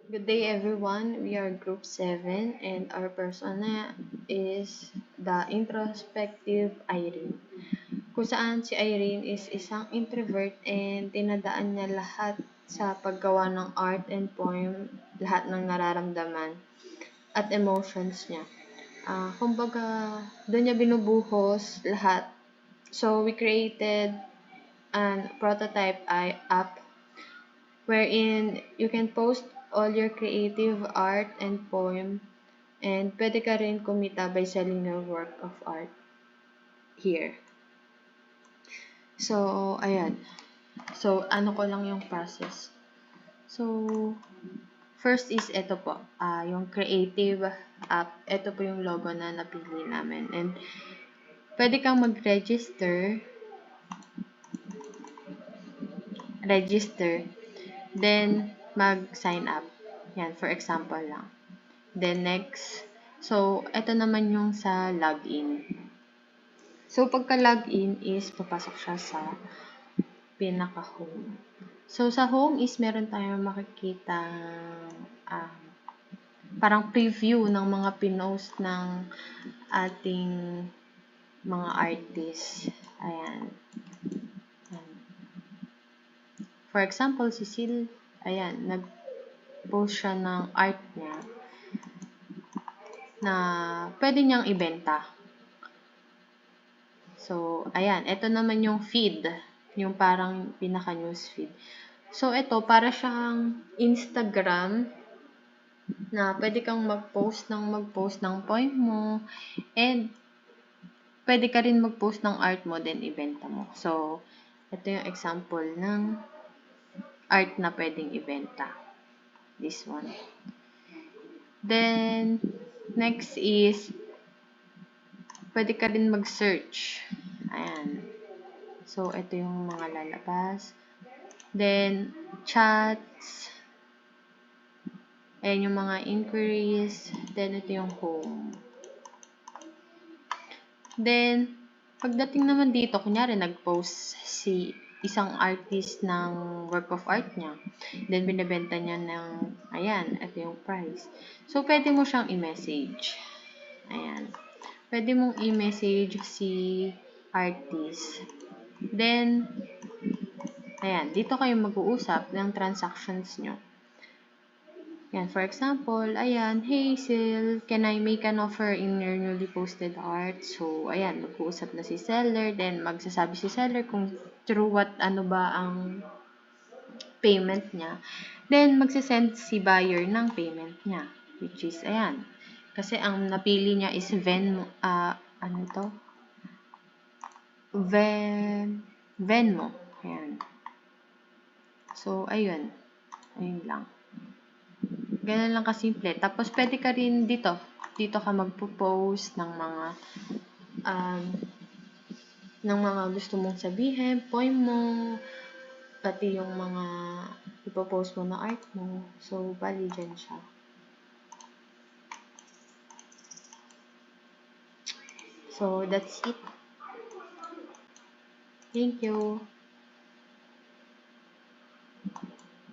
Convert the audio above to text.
Good day everyone, we are group 7 and our persona is the introspective Irene. Kung saan si Irene is isang introvert and tinadaan niya lahat sa paggawa ng art and poem, lahat ng nararamdaman at emotions niya. Kumbaga, doon niya binubuhos lahat. So we created an prototype app wherein you can post all your creative art and poem and pwede ka rin kumita by selling your work of art here. So, ayan. So, ano ko lang yung process. So, first is ito po, yung creative app. Ito po yung logo na napili namin. And, pwede kang mag-register. Then, mag-sign up. Yan, for example lang. Then, next. So, ito naman yung sa login. So, pagka-login is papasok siya sa pinaka-home. So, sa home is meron tayong makikita parang preview ng mga pinost ng ating mga artists. Ayan. For example, si Sil, ayan, nag-post siya ng art niya na pwede niyang ibenta. So, ayan, ito naman yung feed, yung parang pinaka-news feed. So, ito, para siyang Instagram na pwede kang mag-post ng poem mo and pwede ka rin mag-post ng art mo then ibenta mo. So, ito yung example ng art na pwedeng ibenta. This one. Then, next is pwede ka rin mag-search. Ayan. So, ito yung mga lalabas. Then, chats. Ayan yung mga inquiries. Then, ito yung home. Then, pagdating naman dito, kunyari, nag-post si isang artist ng work of art niya. Then, binibenta niya ng, ayan, ito yung price. So, pwede mo siyang i-message. Ayan. Pwede mong i-message si artist. Then, ayan, dito kayo mag-uusap ng transactions nyo. Yan, for example, ayan, hey Sil, can I make an offer in your newly posted art? So, ayan, mag-uusap na si seller, then magsasabi si seller kung through what, ano ba ang payment niya. Then, magsisend si buyer ng payment niya, which is, ayan, kasi ang napili niya is Venmo, ano to? Venmo, ayan. So, ayun, ayun lang. Ganun lang kasimple. Tapos, pwede ka rin dito. Dito ka magpo-post ng mga gusto mong sabihin, poem mo, pati yung mga ipopost mo na art mo. So, bali dyan siya. So, that's it. Thank you.